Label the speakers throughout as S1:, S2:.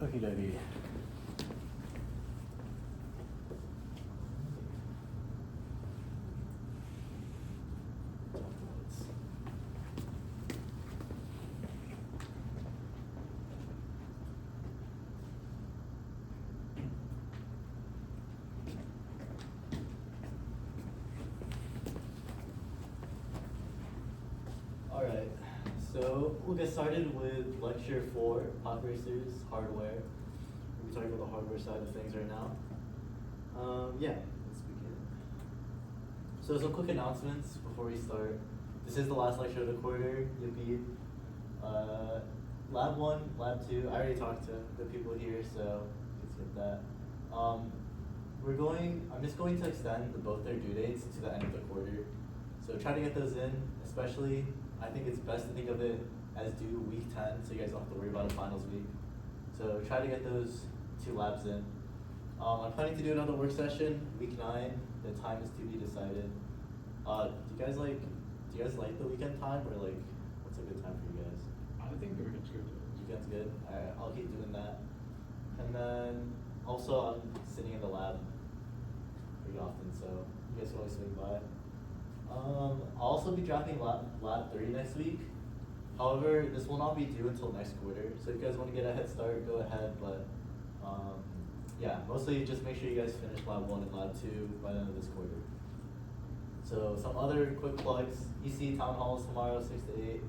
S1: Okie dokie.
S2: Alright, so we'll get started with lecture 4, Pod Racers, hardware. We'll be talking about the hardware side of things right now. Yeah, let's begin. So some quick announcements before we start. This is the last lecture of the quarter, yippee. Lab 1, Lab 2, I already talked to the people here, so let's skip that. I'm just going to extend both their due dates to the end of the quarter. So try to get those in, especially, I think it's best to think of it as due week 10, so you guys don't have to worry about a finals week. So try to get those 2 labs in. I'm planning to do another work session, week 9, the time is to be decided. Do you guys like the weekend time, or like, what's a good time for you guys?
S3: I think the weekend's good.
S2: Weekend's good? Alright, I'll keep doing that. And then, also I'm sitting in the lab pretty often, so you guys can always swing by. I'll also be dropping lab 3 next week. However, this will not be due until next quarter, so if you guys want to get a head start, go ahead, but yeah, mostly just make sure you guys finish lab 1 and lab 2 by the end of this quarter. So some other quick plugs, EC Town Halls tomorrow, 6 to 8,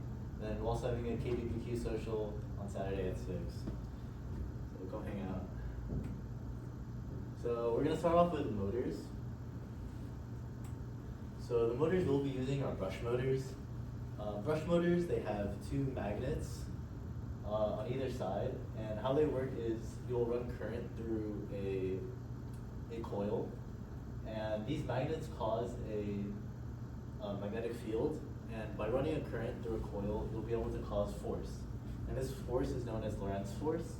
S2: then we're also having a KBBQ social on Saturday at 6. So go hang out. So we're going to start off with motors. So the motors we'll be using are brush motors. Brush motors, they have 2 magnets on either side, and how they work is you'll run current through a coil, and these magnets cause a magnetic field, and by running a current through a coil, you'll be able to cause force. And this force is known as Lorentz force,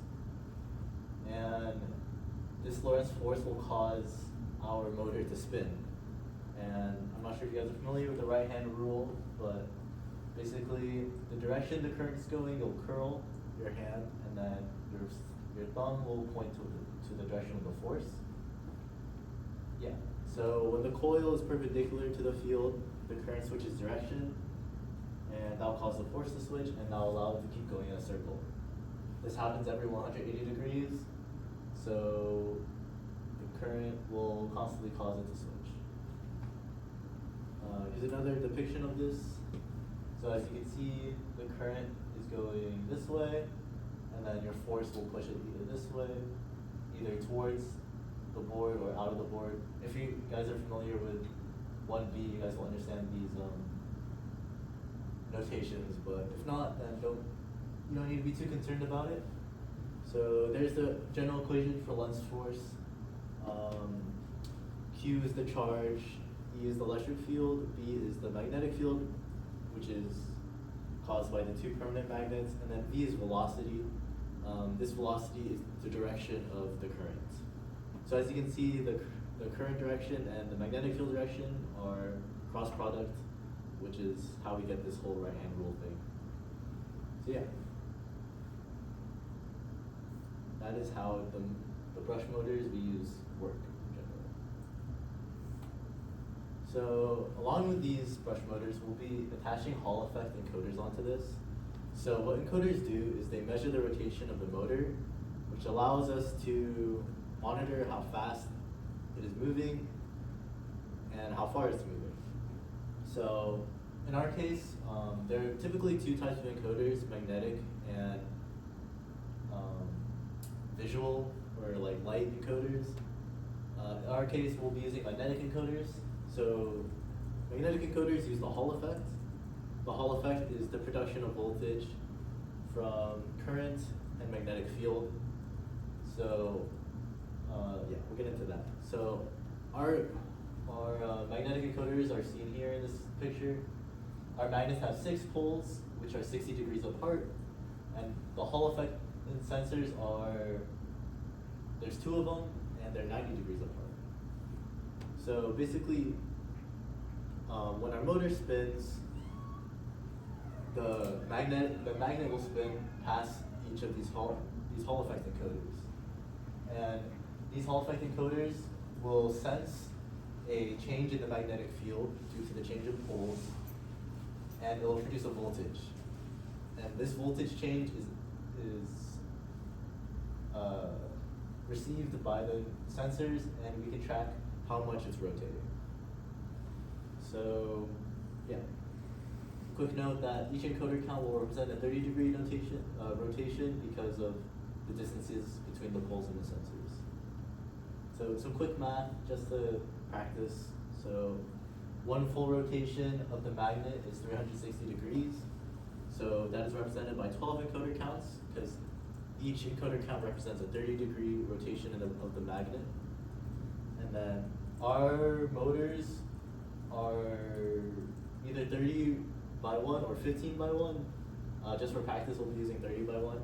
S2: and this Lorentz force will cause our motor to spin. And I'm not sure if you guys are familiar with the right-hand rule, but basically the direction the current is going, you'll curl your hand, and then your thumb will point to the direction of the force. Yeah, so when the coil is perpendicular to the field, the current switches direction, and that'll cause the force to switch, and that'll allow it to keep going in a circle. This happens every 180 degrees, so the current will constantly cause it to switch. Here's another depiction of this. So as you can see, the current is going this way, and then your force will push it either this way, either towards the board or out of the board. If you guys are familiar with 1B, you guys will understand these notations, but if not, then you don't need to be too concerned about it. So there's the general equation for Lorentz force. Q is the charge, E is the electric field, B is the magnetic field, which is caused by the 2 permanent magnets, and then V is velocity. This velocity is the direction of the current. So as you can see, the current direction and the magnetic field direction are cross product, which is how we get this whole right-hand rule thing. So yeah, that is how the brush motors we use work in general. So along with these brush motors, we'll be attaching Hall effect encoders onto this. So what encoders do is they measure the rotation of the motor, which allows us to monitor how fast it is moving and how far it's moving. So in our case, there are typically 2 types of encoders, magnetic and visual, or like light encoders. In our case, we'll be using magnetic encoders. So magnetic encoders use the Hall effect. The Hall effect is the production of voltage from current and magnetic field. So yeah, we'll get into that. So our magnetic encoders are seen here in this picture. Our magnets have 6 poles, which are 60 degrees apart, and the Hall effect sensors there's 2 of them, and they're 90 degrees apart. So basically, when our motor spins, the magnet will spin past each of these Hall effect encoders. And these Hall effect encoders will sense a change in the magnetic field due to the change in poles, and it will produce a voltage. And this voltage change is received by the sensors, and we can track how much it's rotating. So, yeah. Quick note that each encoder count will represent a 30-degree rotation because of the distances between the poles and the sensors. So some quick math just to practice. So one full rotation of the magnet is 360 degrees. So that is represented by 12 encoder counts because each encoder count represents a 30-degree rotation of the magnet. And then our motors are either 30 by 1 or 15 by 1. Just for practice, we'll be using 30 by 1.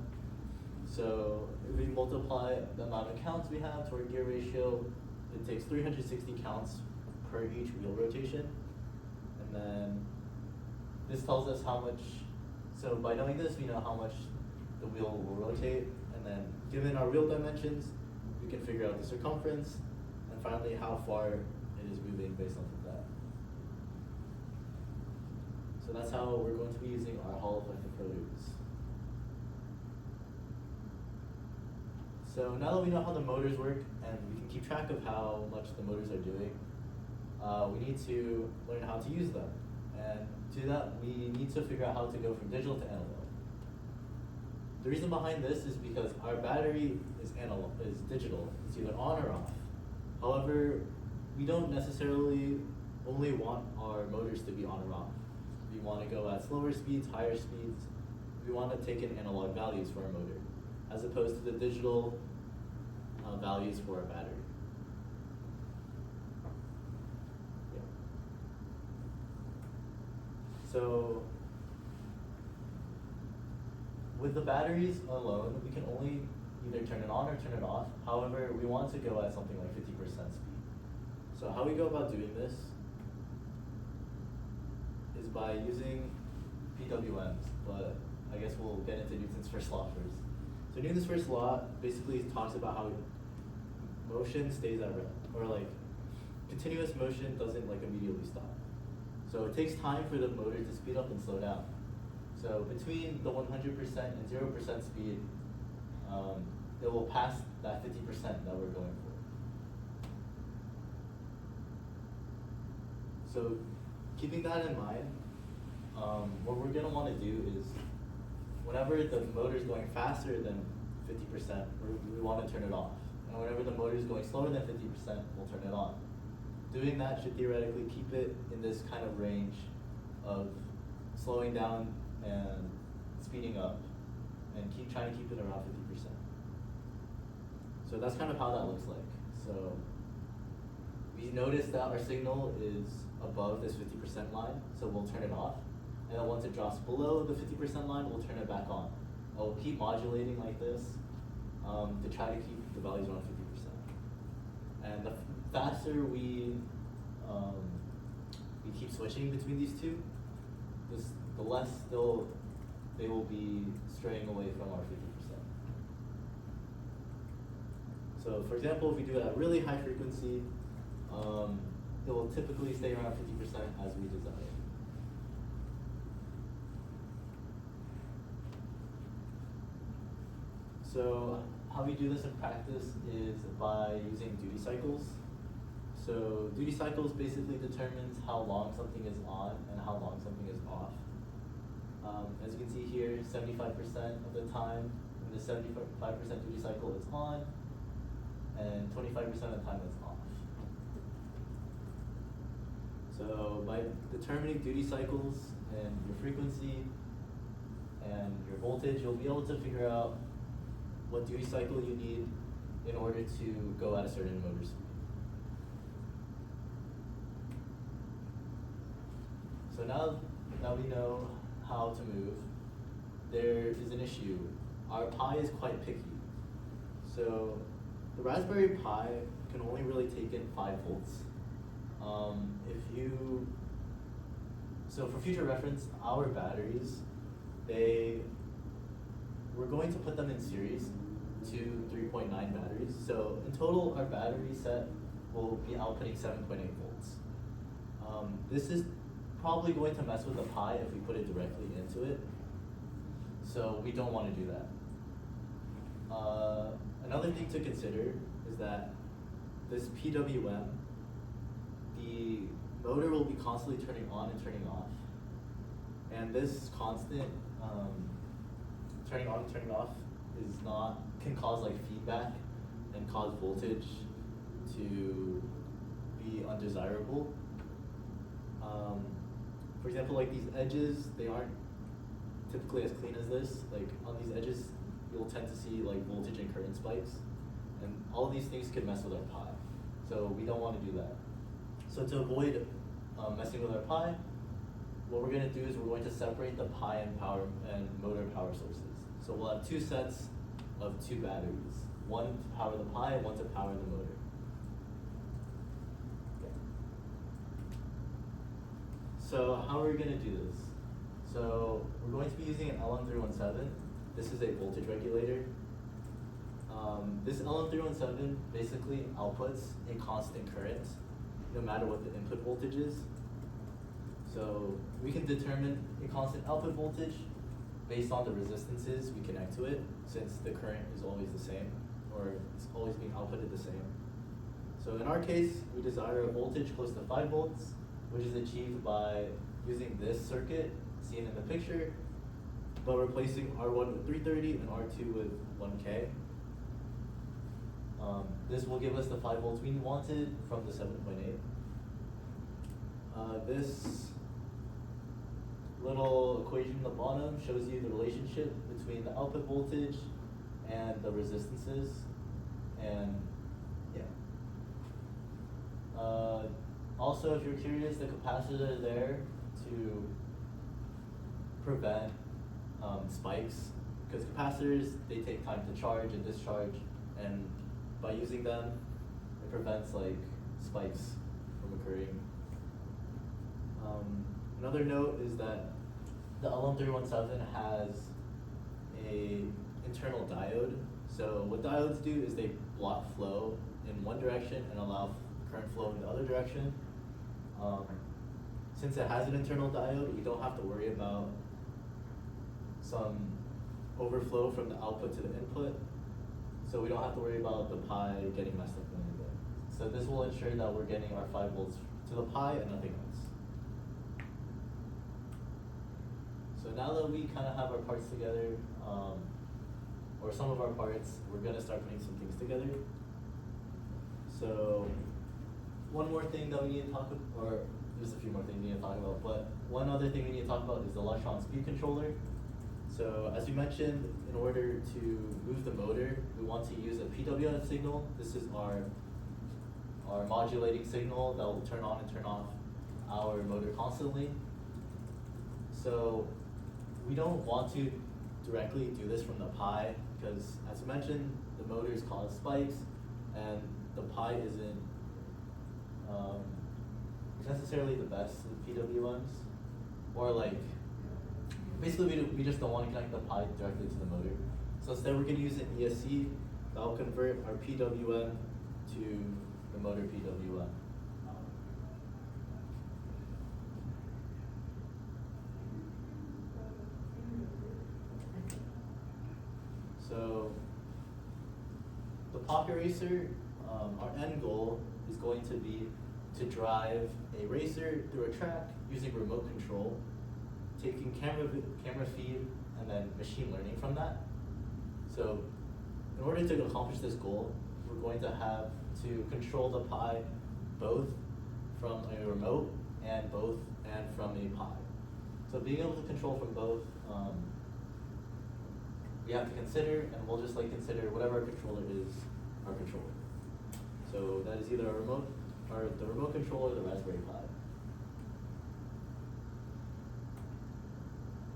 S2: So if we multiply the amount of counts we have to our gear ratio, it takes 360 counts per each wheel rotation. And then this tells us how much, so by knowing this, we know how much the wheel will rotate. And then given our wheel dimensions, we can figure out the circumference, and finally how far it is moving based off of that. So that's how we're going to be using our Hall effect encoders. So now that we know how the motors work and we can keep track of how much the motors are doing, we need to learn how to use them. And to do that, we need to figure out how to go from digital to analog. The reason behind this is because our battery is digital. It's either on or off. However, we don't necessarily only want our motors to be on or off. We want to go at slower speeds, higher speeds. We want to take in analog values for our motor, as opposed to the digital values for our battery. Yeah. So with the batteries alone, we can only either turn it on or turn it off. However, we want to go at something like 50% speed. So how we go about doing this is by using PWMs, but I guess we'll get into Newton's first law first. So Newton's first law basically talks about how motion stays at rest, or like continuous motion doesn't like immediately stop. So it takes time for the motor to speed up and slow down. So between the 100% and 0% speed, it will pass that 50% that we're going for. So keeping that in mind, what we're gonna wanna do is whenever the motor is going faster than 50%, we wanna turn it off. And whenever the motor is going slower than 50%, we'll turn it on. Doing that should theoretically keep it in this kind of range of slowing down and speeding up, and trying to keep it around 50%. So that's kind of how that looks like. So we notice that our signal is above this 50% line, so we'll turn it off. And then once it drops below the 50% line, we'll turn it back on. I'll keep modulating like this to try to keep the values around 50%. And the faster we keep switching between these two, the less they will be straying away from our 50%. So for example, if we do it at really high frequency, it will typically stay around 50% as we desire. So how we do this in practice is by using duty cycles. So duty cycles basically determines how long something is on and how long something is off. As you can see here, 75% of the time in the 75% duty cycle is on, and 25% of the time it's off. So by determining duty cycles and your frequency and your voltage, you'll be able to figure out what duty cycle you need in order to go at a certain motor speed. So now we know how to move. There is an issue. Our Pi is quite picky. So the Raspberry Pi can only really take in 5 volts. So for future reference, our batteries, we're going to put them in series, two 3.9 batteries. So in total, our battery set will be outputting 7.8 volts. This is probably going to mess with the Pi if we put it directly into it. So we don't want to do that. Another thing to consider is that this PWM, the motor will be constantly turning on and turning off. And this constant turning on and turning off can cause like feedback and cause voltage to be undesirable. For example, like these edges, they aren't typically as clean as this. Like on these edges, you'll tend to see like voltage and current spikes. And all of these things could mess with our Pi. So we don't want to do that. So to avoid messing with our Pi, what we're going to do is we're going to separate the Pi and motor power sources. So we'll have two sets of two batteries, one to power the Pi, one to power the motor. Okay. So how are we going to do this? So we're going to be using an LM317. This is a voltage regulator. This LM317 basically outputs a constant current no matter what the input voltage is. So we can determine a constant output voltage based on the resistances we connect to it, since the current is always the same, or it's always being outputted the same. So in our case, we desire a voltage close to 5 volts, which is achieved by using this circuit seen in the picture, but replacing R1 with 330 and R2 with 1K. This will give us the 5 volts we wanted from the 7.8. This little equation at the bottom shows you the relationship between the output voltage and the resistances, and yeah. Also, if you're curious, the capacitors are there to prevent spikes, because capacitors, they take time to charge and discharge, and by using them, it prevents like spikes from occurring. Another note is that the LM317 has a internal diode. So what diodes do is they block flow in one direction and allow current flow in the other direction. Since it has an internal diode, we don't have to worry about some overflow from the output to the input. So we don't have to worry about the Pi getting messed up in any way. So this will ensure that we're getting our 5 volts to the Pi and nothing else. So now that we kind of have our parts together, or some of our parts, we're gonna start putting some things together. So one more thing that we need to talk about, or there's a few more things we need to talk about, but one other thing we need to talk about is the Electron speed controller. So as we mentioned, in order to move the motor, we want to use a PWM signal. This is our modulating signal that will turn on and turn off our motor constantly. So we don't want to directly do this from the Pi, because as we mentioned, the motors cause spikes, and the Pi isn't necessarily the best with PWMs, or like, basically we just don't want to connect the Pi directly to the motor. So instead we're going to use an ESC that will convert our PWM to the motor PWM. So the Pocket Racer, our end goal is going to be to drive a racer through a track using remote control, taking camera feed and then machine learning from that. So in order to accomplish this goal, we're going to have to control the Pi both from a remote and from a Pi. So being able to control from both, we have to consider, and we'll just like consider whatever our controller is, our controller. So that is either a remote, or the remote controller, or the Raspberry Pi.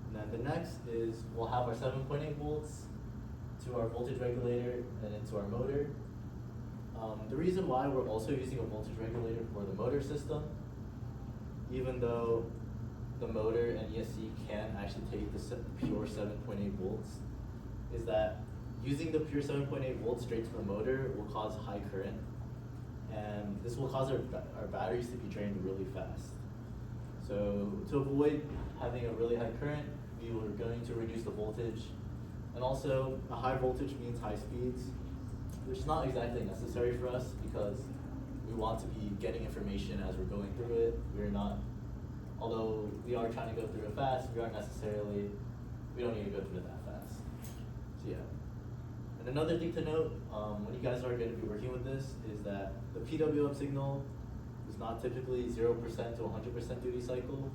S2: And then the next is we'll have our 7.8 volts to our voltage regulator and into our motor. The reason why we're also using a voltage regulator for the motor system, even though the motor and ESC can actually take the pure 7.8 volts, is that using the pure 7.8 volts straight to the motor will cause high current, and this will cause our batteries to be drained really fast. So to avoid having a really high current, we were going to reduce the voltage, and also a high voltage means high speeds, which is not exactly necessary for us because we want to be getting information as we're going through it. We're not, although we are trying to go through it fast, we don't need to go through it that fast. So yeah. And another thing to note, when you guys are going to be working with this, is that the PWM signal is not typically 0% to 100% duty cycle.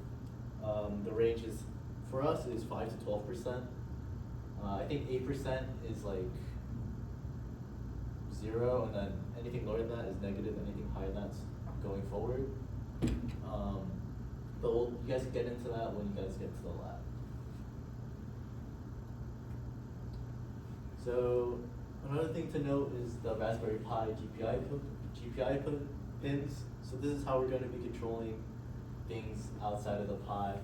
S2: The range is, for us, is 5 to 12%. I think 8% is like 0, and then anything lower than that is negative, anything higher than that's going forward. But you guys can get into that when you guys get to the lab. So another thing to note is the Raspberry Pi GPI pins. So this is how we're going to be controlling things outside of the Pi.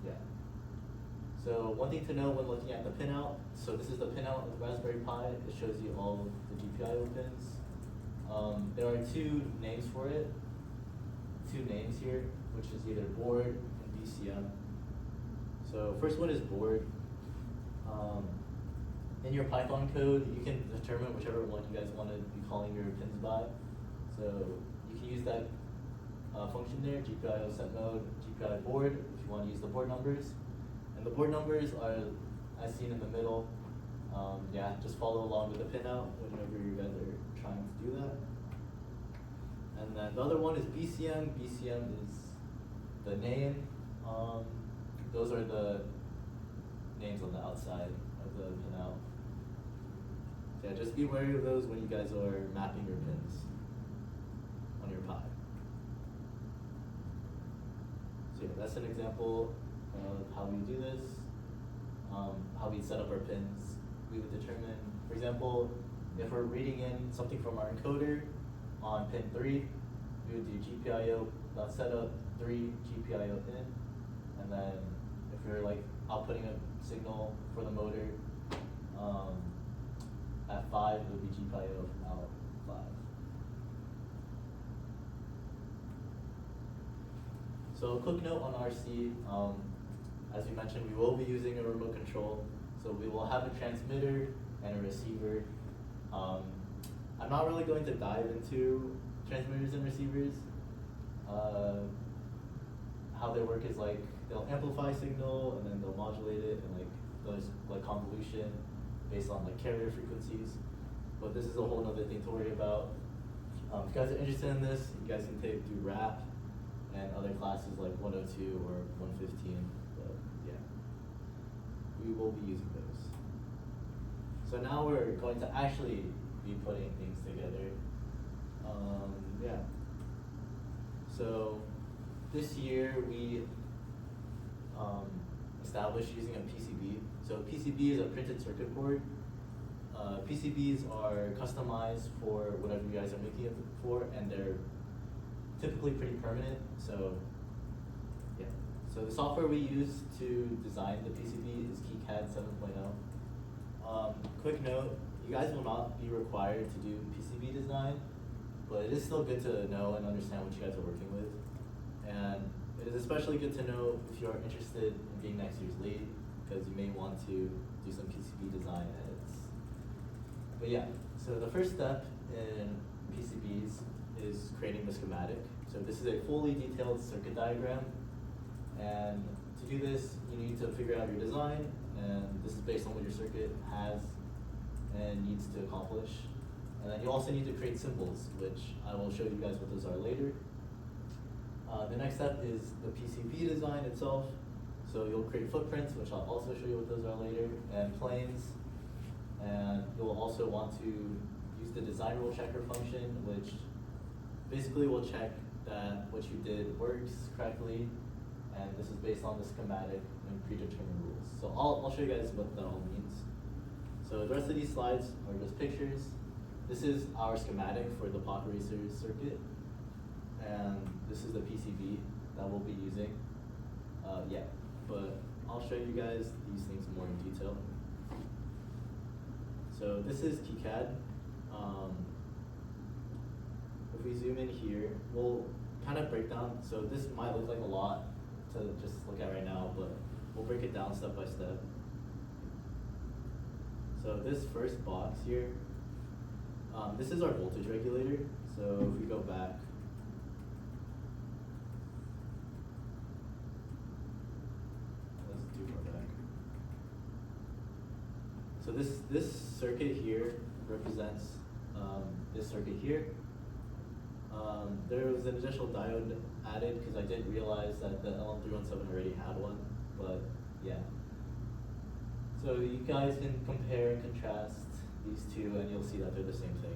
S2: Yeah. So one thing to know when looking at the pinout. So this is the pinout of the Raspberry Pi. It shows you all the GPIO pins. There are two names for it. Two names here, which is either board and BCM. So first one is board. In your Python code, you can determine whichever one you guys want to be calling your pins by. So you can use that function there, GPIO set mode, GPIO board, if you want to use the board numbers. And the board numbers are as seen in the middle. Yeah, just follow along with the pinout whenever you guys are trying to do that. And then the other one is BCM. BCM is the name. Those are the names on the outside of the pinout. So yeah, just be wary of those when you guys are mapping your pins on your Pi. So yeah, that's an example of how we do this, how we set up our pins. We would determine, for example, if we're reading in something from our encoder on pin 3, we would do GPIO.setup 3 GPIO in, and then if we're like outputting a signal for the motor at 5, it would be GPIO out 5. So a quick note on RC, as we mentioned, we will be using a remote control. So we will have a transmitter and a receiver. I'm not really going to dive into transmitters and receivers. How they work is like they'll amplify signal and then they'll modulate it, and like there's like convolution based on like carrier frequencies. But this is a whole other thing to worry about. If you guys are interested in this, you guys can do RAP and other classes like 102 or 115. But yeah, we will be using those. So now we're going to actually be putting things together. Yeah. So this year we established using a PCB. So PCB is a printed circuit board. PCBs are customized for whatever you guys are making it for, and they're typically pretty permanent. So yeah. So the software we use to design the PCB is KiCad 7.0. Quick note, you guys will not be required to do PCB design, but it is still good to know and understand what you guys are working with. And it is especially good to know if you are interested in being next year's lead, because you may want to do some PCB design edits. But yeah, so the first step in PCBs is creating the schematic. So this is a fully detailed circuit diagram. And to do this, you need to figure out your design, and this is based on what your circuit has and needs to accomplish. And then you also need to create symbols, which I will show you guys what those are later. The next step is the PCB design itself. So you'll create footprints, which I'll also show you what those are later, and planes. And you'll also want to use the design rule checker function, which basically will check that what you did works correctly. And this is based on the schematic and predetermined rules. So I'll show you guys what that all means. So the rest of these slides are just pictures. This is our schematic for the Pod Racer circuit. And this is the PCB that we'll be using. Yeah, but I'll show you guys these things more in detail. So this is KiCad. If we zoom in here, we'll kind of break down. So this might look like a lot to just look at right now, but we'll break it down step by step. So this first box here, this is our voltage regulator. So if we go back, let's do more back. So this circuit here represents this circuit here. There was an additional diode added because I didn't realize that the LM317 already had one, but yeah. So you guys can compare and contrast these two and you'll see that they're the same thing.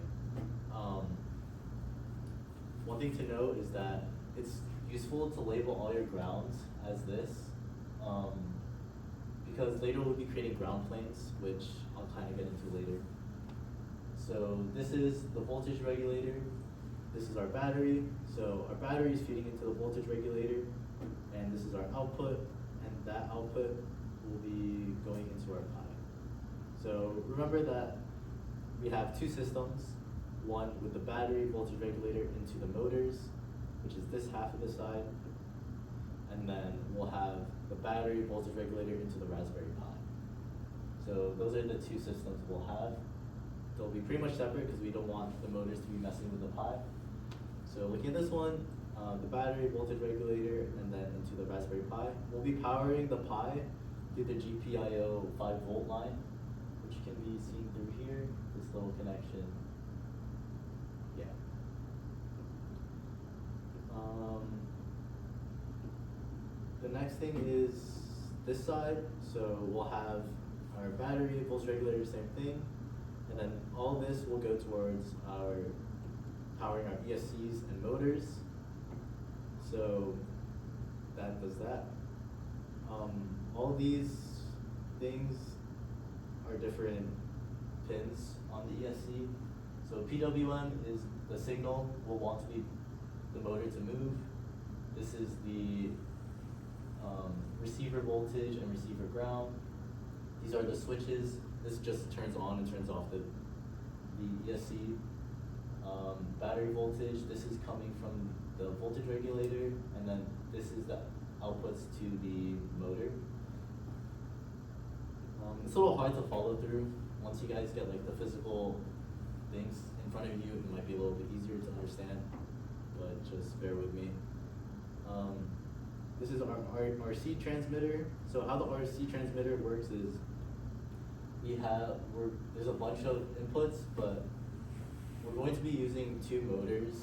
S2: One thing to note is that it's useful to label all your grounds as this, because later we'll be creating ground planes, which I'll kind of get into later. So this is the voltage regulator. This is our battery. So our battery is feeding into the voltage regulator, and this is our output, and that output will be going into our pi. So remember that we have two systems, one with the battery voltage regulator into the motors, which is this half of the side, and then we'll have the battery voltage regulator into the Raspberry Pi. So those are the two systems we'll have. They'll be pretty much separate because we don't want the motors to be messing with the Pi. So looking at this one, the battery voltage regulator and then into the Raspberry Pi. We'll be powering the Pi through the GPIO 5-volt line, which can be seen through here, this little connection. Yeah. The next thing is this side. So we'll have our battery voltage regulator, same thing. And then all this will go towards our powering our ESCs and motors. So that does that. All these things are different pins on the ESC. So PWM is the signal we'll want to be the motor to move. This is the receiver voltage and receiver ground. These are the switches. This just turns on and turns off the ESC. Battery voltage, this is coming from the voltage regulator, and then this is the outputs to the motor. It's a little hard to follow through. Once you guys get like the physical things in front of you, it might be a little bit easier to understand, but just bear with me. This is our RC transmitter. So how the RC transmitter works is there's a bunch of inputs, but we're going to be using two motors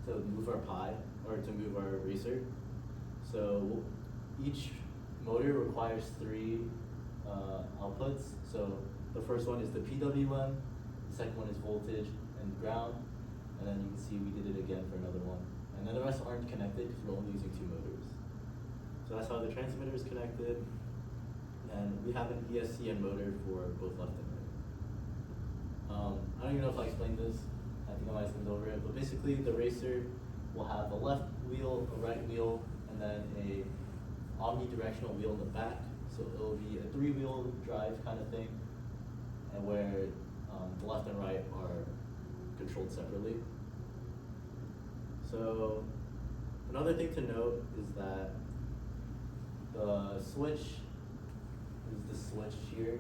S2: to move our Pi, or to move our racer. So each motor requires three outputs. So the first one is the PWM, the second one is voltage and ground, and then you can see we did it again for another one. And then the rest aren't connected because we're only using two motors. So that's how the transmitter is connected. And we have an ESC and motor for both left and right. I don't even know if I explained this. I think I might have skimmed over it. But basically, the racer will have a left wheel, a right wheel, and then a omnidirectional wheel in the back. So it'll be a 3-wheel drive kind of thing, and where the left and right are controlled separately. So another thing to note is that the switch is the switch here.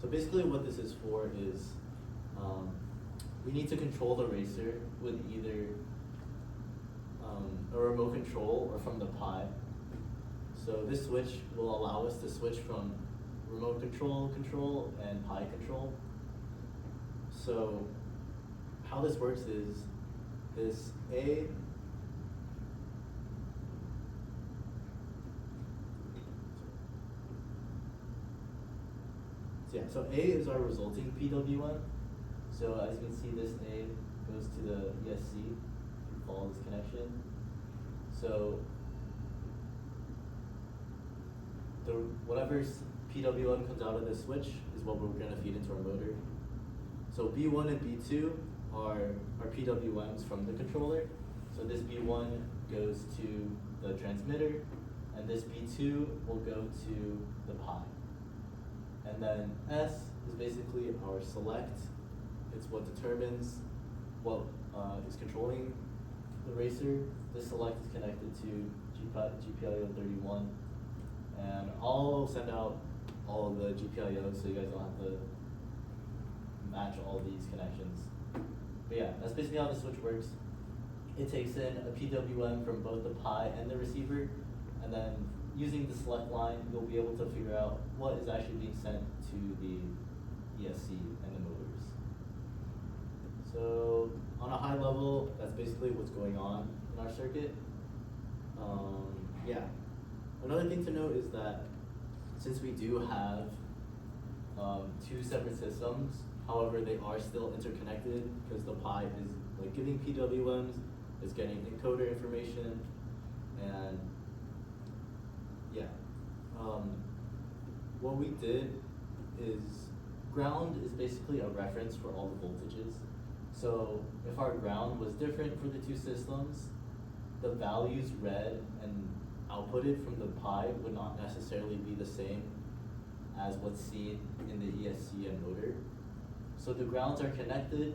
S2: So basically what this is for is we need to control the racer with either a remote control or from the Pi. So this switch will allow us to switch from remote control and Pi control. So how this works is this A so A is our resulting PWM. So as you can see, this A goes to the ESC, if you follow this connection. So whatever PWM comes out of this switch is what we're going to feed into our motor. So B1 and B2 are our PWMs from the controller. So this B1 goes to the transmitter, and this B2 will go to the Pi. And then S is basically our select. It's what determines what is controlling the racer. This select is connected to GPIO 31, and I'll send out all of the GPIOs so you guys don't have to match all these connections. But yeah, that's basically how the switch works. It takes in a PWM from both the Pi and the receiver, and then using the select line, you'll be able to figure out what is actually being sent to the ESC and the motors. So on a high level, that's basically what's going on in our circuit. Yeah. Another thing to note is that since we do have two separate systems, however, they are still interconnected because the Pi is like giving PWMs, is getting encoder information, and yeah. What we did is ground is basically a reference for all the voltages. So if our ground was different for the two systems, the values read and outputted from the Pi would not necessarily be the same as what's seen in the ESC and motor. So the grounds are connected.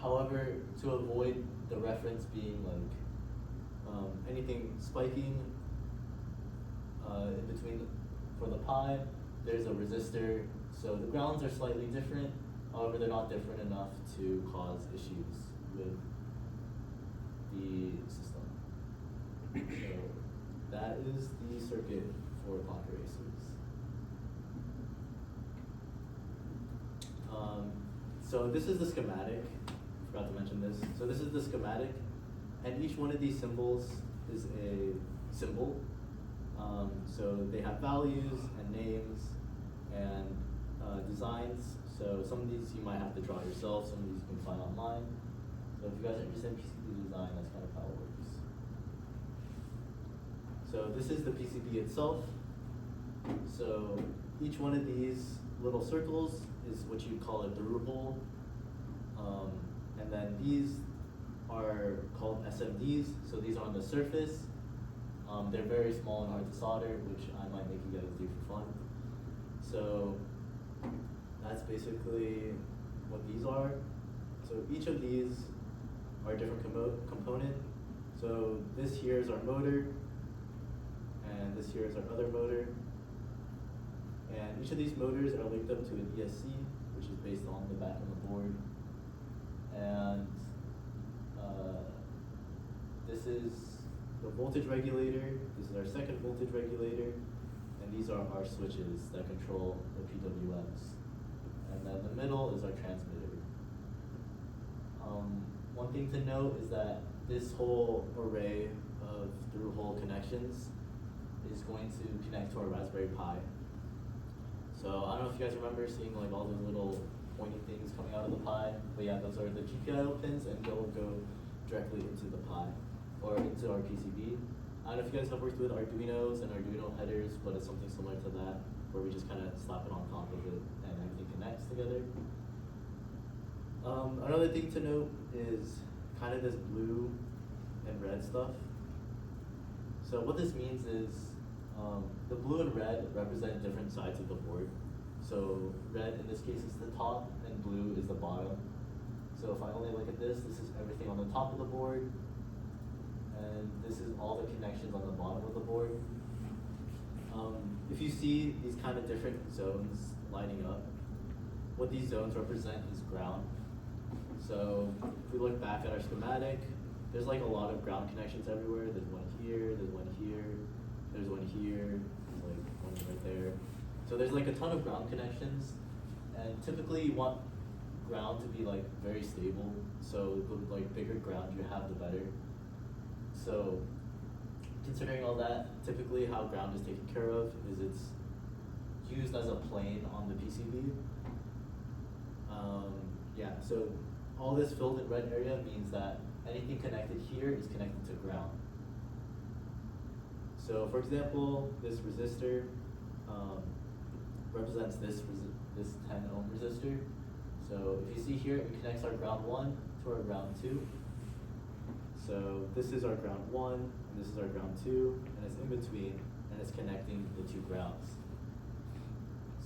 S2: However, to avoid the reference being like anything spiking in between for the Pi, there's a resistor. So the grounds are slightly different. However, they're not different enough to cause issues with the system. So that is the circuit for clock erasers. So this is the schematic. Forgot to mention this. So this is the schematic, and each one of these symbols is a symbol. So they have values and names and designs. So some of these you might have to draw yourself, some of these you can find online. So if you guys are interested in PCB design, that's kind of how it works. So this is the PCB itself. So each one of these little circles is what you call a through hole. And then these are called SMDs. So these are on the surface. They're very small and hard to solder, which I might make you guys do for fun. So that's basically what these are. So each of these are a different component. So this here is our motor, and this here is our other motor. And each of these motors are linked up to an ESC, which is based on the back of the board. And this is the voltage regulator. This is our second voltage regulator. And these are our switches that control the PWMs. And then the middle is our transmitter. One thing to note is that this whole array of through-hole connections is going to connect to our Raspberry Pi. So I don't know if you guys remember seeing like all those little pointy things coming out of the Pi, but yeah, those are the GPIO pins, and they'll go directly into the Pi or into our PCB. I don't know if you guys have worked with Arduinos and Arduino headers, but it's something similar to that, where we just kind of slap it on top of it and everything connects together. Another thing to note is kind of this blue and red stuff. So what this means is the blue and red represent different sides of the board. So red in this case is the top and blue is the bottom. So if I only look at this is everything on the top of the board, and this is all the connections on the bottom of the board. If you see these kind of different zones lining up, what these zones represent is ground. So if we look back at our schematic, there's like a lot of ground connections everywhere. There's one here, there's one here, there's one here, there's like one right there. So there's like a ton of ground connections, and typically you want ground to be like very stable. So the like bigger ground you have, the better. So considering all that, typically how ground is taken care of is it's used as a plane on the PCB. Yeah, so all this filled in red area means that anything connected here is connected to ground. So for example, this resistor represents this 10 ohm resistor. So if you see here, it connects our ground 1 to our ground 2. So this is our ground 1, and this is our ground 2, and it's in between, and it's connecting the two grounds.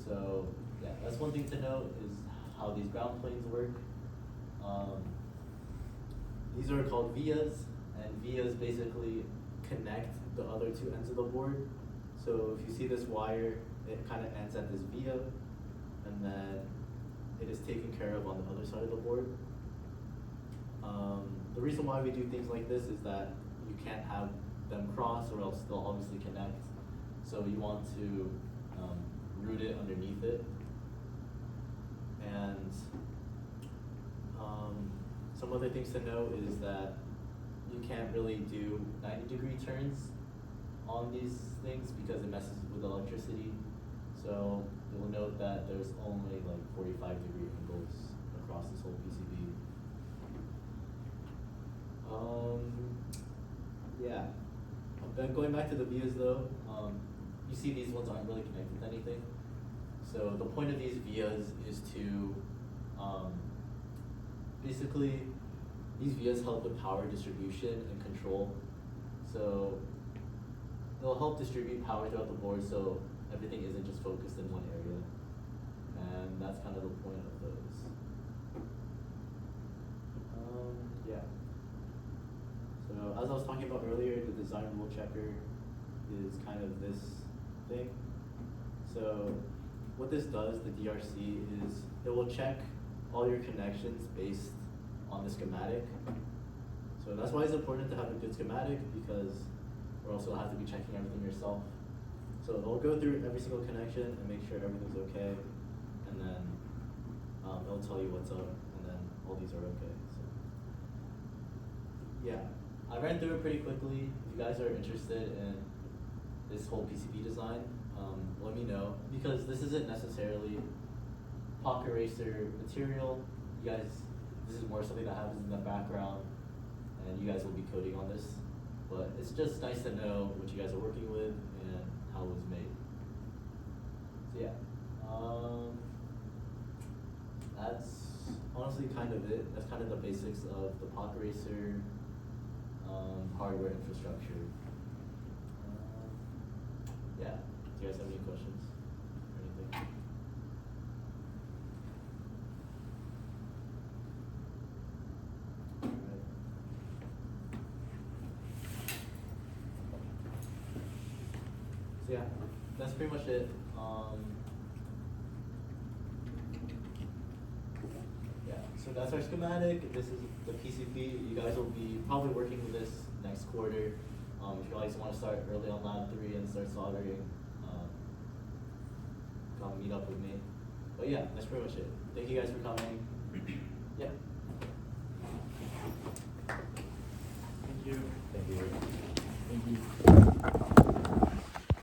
S2: So yeah, that's one thing to note is how these ground planes work. These are called vias, and vias basically connect the other two ends of the board. So if you see this wire, it kind of ends at this via, and then it is taken care of on the other side of the board. The reason why we do things like this is that you can't have them cross or else they'll obviously connect. So you want to root it underneath it. And some other things to note is that you can't really do 90-degree turns on these things because it messes with electricity. So you'll note that there's only like 45-degree angles across this whole PCB. Yeah. Then going back to the vias though, you see these ones aren't really connected to anything. So the point of these vias is to basically these vias help with power distribution and control. So they'll help distribute power throughout the board so everything isn't just focused in one area. And that's kind of the point of those. Yeah. So as I was talking about earlier, the design rule checker is kind of this thing. So what this does, the DRC, is it will check all your connections based on the schematic. So that's why it's important to have a good schematic, because or else you'll have to be checking everything yourself. So it'll go through every single connection and make sure everything's okay, and then it'll tell you what's up, and then all these are okay. So yeah, I ran through it pretty quickly. If you guys are interested in this whole PCB design, let me know, because this isn't necessarily pocket racer material. You guys, this is more something that happens in the background, and you guys will be coding on this. But it's just nice to know what you guys are working with and how it was made. So yeah, that's honestly kind of it. That's kind of the basics of the pocket racer hardware infrastructure. Yeah, do you guys have any questions or anything? So yeah, that's pretty much it. Yeah, so that's our schematic. This is the PCB. You guys will be probably working with this next quarter. If you guys want to start early on lab 3 and start soldering, come meet up with me. But yeah, that's pretty much it. Thank you guys for coming. Yeah.
S1: Thank you.
S2: Thank you.